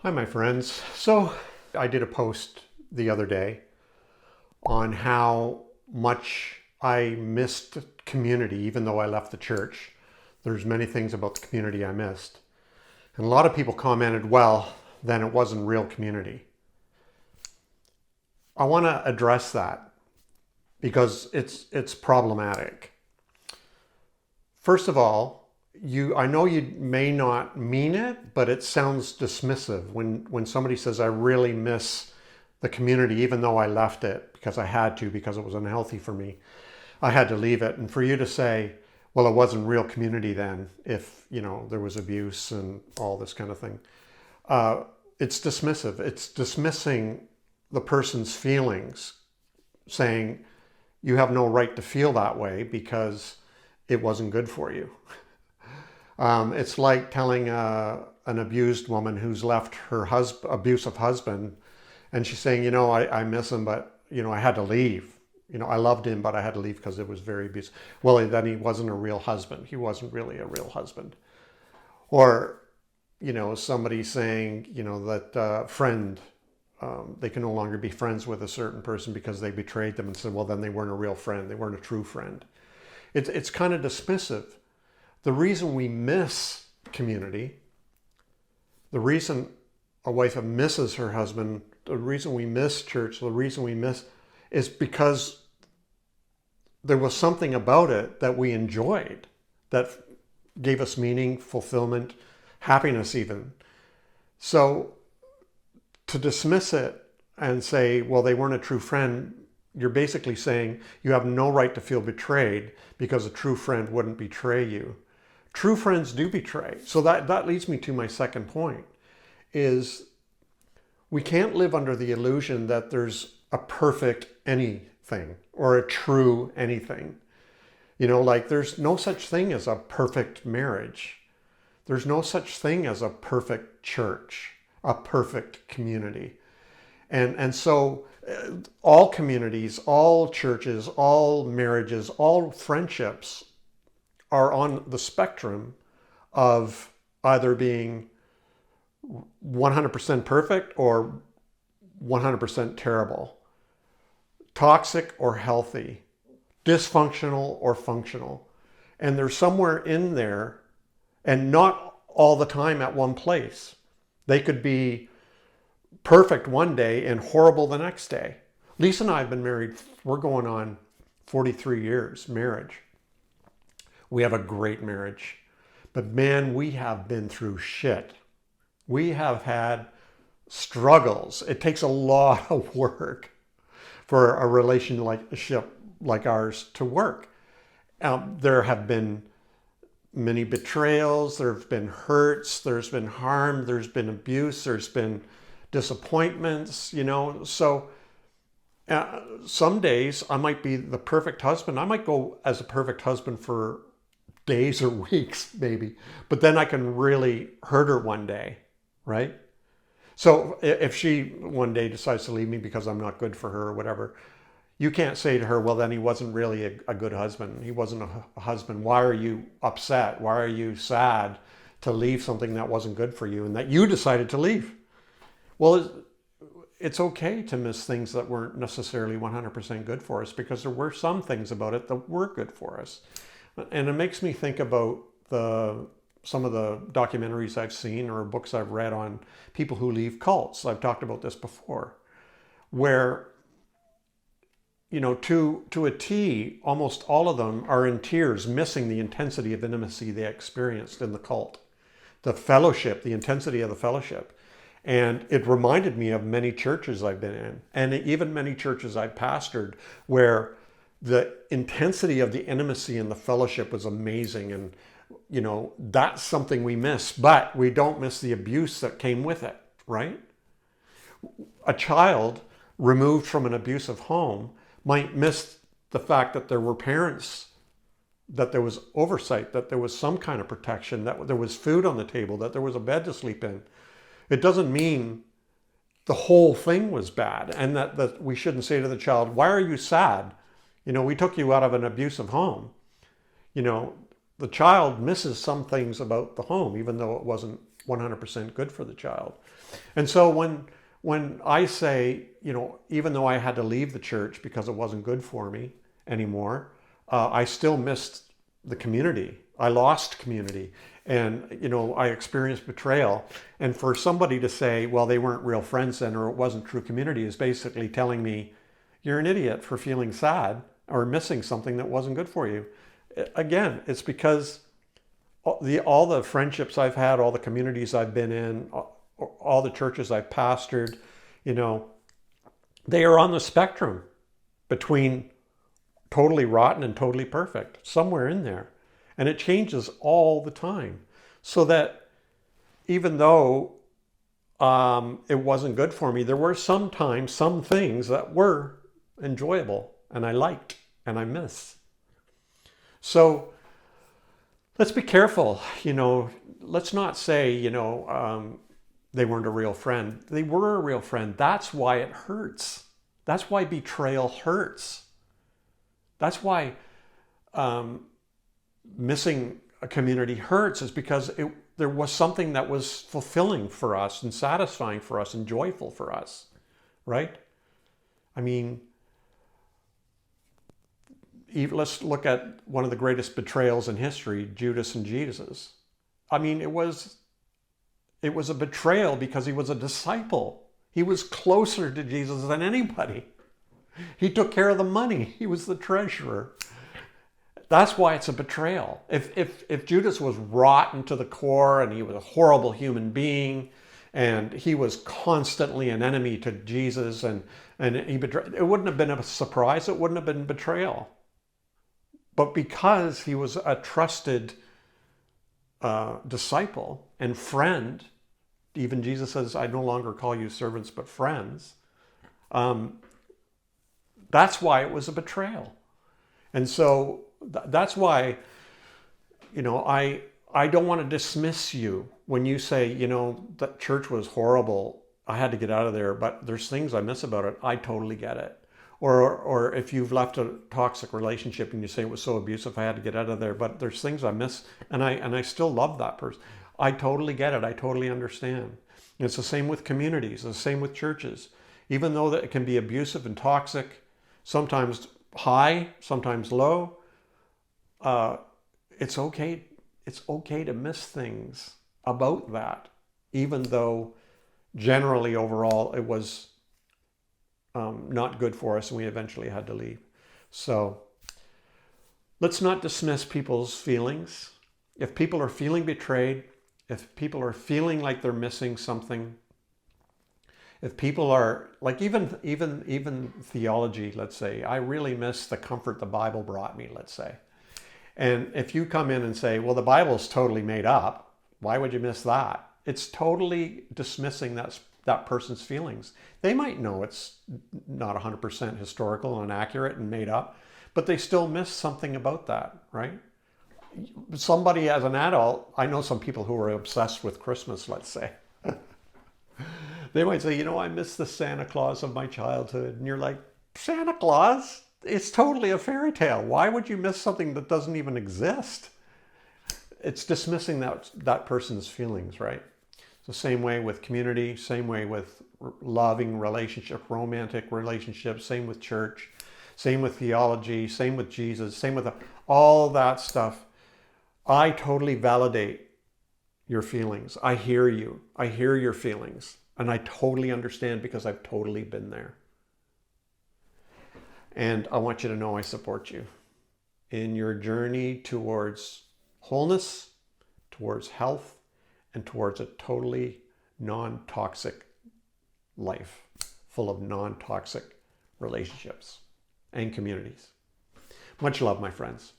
Hi, my friends. So I did a post the other day on how much I missed community, even though I left the church. There's many things about the community I missed. And a lot of people commented, well, then it wasn't real community. I want to address that because it's problematic. First of all, I know you may not mean it, but it sounds dismissive when somebody says, I really miss the community, even though I left it because I had to, because it was unhealthy for me. I had to leave it. And for you to say, well, it wasn't real community then, if, there was abuse and all this kind of thing. It's dismissive. It's dismissing the person's feelings, saying you have no right to feel that way because it wasn't good for you. It's like telling an abused woman who's left her abusive husband, and she's saying, I miss him, but, I had to leave. I loved him, but I had to leave because it was very abusive. Well, then he wasn't a real husband. He wasn't really a real husband. Or, somebody saying, that friend, they can no longer be friends with a certain person because they betrayed them and said, well, then they weren't a real friend. They weren't a true friend. It's kind of dismissive. The reason we miss community, the reason a wife misses her husband, the reason we miss church, the reason we miss is because there was something about it that we enjoyed, that gave us meaning, fulfillment, happiness even. So to dismiss it and say, well, they weren't a true friend, you're basically saying you have no right to feel betrayed because a true friend wouldn't betray you. True friends do betray. So that leads me to my second point, is we can't live under the illusion that there's a perfect anything or a true anything. Like there's no such thing as a perfect marriage. There's no such thing as a perfect church, a perfect community. And so all communities, all churches, all marriages, all friendships are on the spectrum of either being 100% perfect or 100% terrible, toxic or healthy, dysfunctional or functional. And they're somewhere in there, and not all the time at one place. They could be perfect one day and horrible the next day. Lisa and I have been married, we're going on 43 years marriage. We have a great marriage. But man, we have been through shit. We have had struggles. It takes a lot of work for a relationship like ours to work. There have been many betrayals, there have been hurts, there's been harm, there's been abuse, there's been disappointments, So some days I might be the perfect husband. I might go as a perfect husband for days or weeks maybe, but then I can really hurt her one day, right? So if she one day decides to leave me because I'm not good for her or whatever, you can't say to her, well, then he wasn't really a good husband. He wasn't a husband. Why are you upset? Why are you sad to leave something that wasn't good for you and that you decided to leave? Well, it's okay to miss things that weren't necessarily 100% good for us, because there were some things about it that were good for us. And it makes me think about some of the documentaries I've seen or books I've read on people who leave cults. I've talked about this before, where, to a T, almost all of them are in tears, missing the intensity of intimacy they experienced in the cult, the fellowship, the intensity of the fellowship. And it reminded me of many churches I've been in, and even many churches I've pastored, where the intensity of the intimacy and the fellowship was amazing. And, that's something we miss, but we don't miss the abuse that came with it, right? A child removed from an abusive home might miss the fact that there were parents, that there was oversight, that there was some kind of protection, that there was food on the table, that there was a bed to sleep in. It doesn't mean the whole thing was bad, and that we shouldn't say to the child, why are you sad? We took you out of an abusive home. The child misses some things about the home, even though it wasn't 100% good for the child. And so when I say, even though I had to leave the church because it wasn't good for me anymore, I still missed the community. I lost community. And, I experienced betrayal. And for somebody to say, well, they weren't real friends then, or it wasn't true community, is basically telling me you're an idiot for feeling sad or missing something that wasn't good for you. Again, it's because all the friendships I've had, all the communities I've been in, all the churches I've pastored, they are on the spectrum between totally rotten and totally perfect, somewhere in there. And it changes all the time. So that even though it wasn't good for me, there were sometimes some things that were enjoyable and I liked and I miss. So let's be careful, let's not say, they weren't a real friend. They were a real friend. That's why it hurts. That's why betrayal hurts. That's why missing a community hurts, is because there was something that was fulfilling for us and satisfying for us and joyful for us, right? I mean, let's look at one of the greatest betrayals in history, Judas and Jesus. I mean, it was a betrayal because he was a disciple. He was closer to Jesus than anybody. He took care of the money. He was the treasurer. That's why it's a betrayal. If Judas was rotten to the core and he was a horrible human being and he was constantly an enemy to Jesus and he betrayed, it wouldn't have been a surprise. It wouldn't have been betrayal. But because he was a trusted disciple and friend, even Jesus says, I no longer call you servants, but friends. That's why it was a betrayal. And so that's why, I don't want to dismiss you when you say, that church was horrible. I had to get out of there, but there's things I miss about it. I totally get it. Or if you've left a toxic relationship and you say it was so abusive, I had to get out of there, but there's things I miss and I still love that person. I totally get it. I totally understand. And it's the same with communities, the same with churches. Even though that it can be abusive and toxic, sometimes high, sometimes low, it's okay. It's okay to miss things about that, even though generally overall it was not good for us and we eventually had to leave. So let's not dismiss people's feelings. If people are feeling betrayed, if people are feeling like they're missing something, if people are like even theology, let's say, I really miss the comfort the Bible brought me, let's say. And if you come in and say, well, the Bible's totally made up, why would you miss that? It's totally dismissing that person's feelings. They might know it's not 100% historical and accurate and made up, but they still miss something about that, right? Somebody as an adult, I know some people who are obsessed with Christmas, let's say. They might say, I miss the Santa Claus of my childhood. And you're like, Santa Claus? It's totally a fairy tale. Why would you miss something that doesn't even exist? It's dismissing that person's feelings, right? It's the same way with community, same way with loving relationship, romantic relationships, same with church, same with theology, same with Jesus, same with all that stuff. I totally validate your feelings. I hear you. I hear your feelings. And I totally understand because I've totally been there. And I want you to know I support you in your journey towards wholeness, towards health, and towards a totally non-toxic life full of non-toxic relationships and communities. Much love, my friends.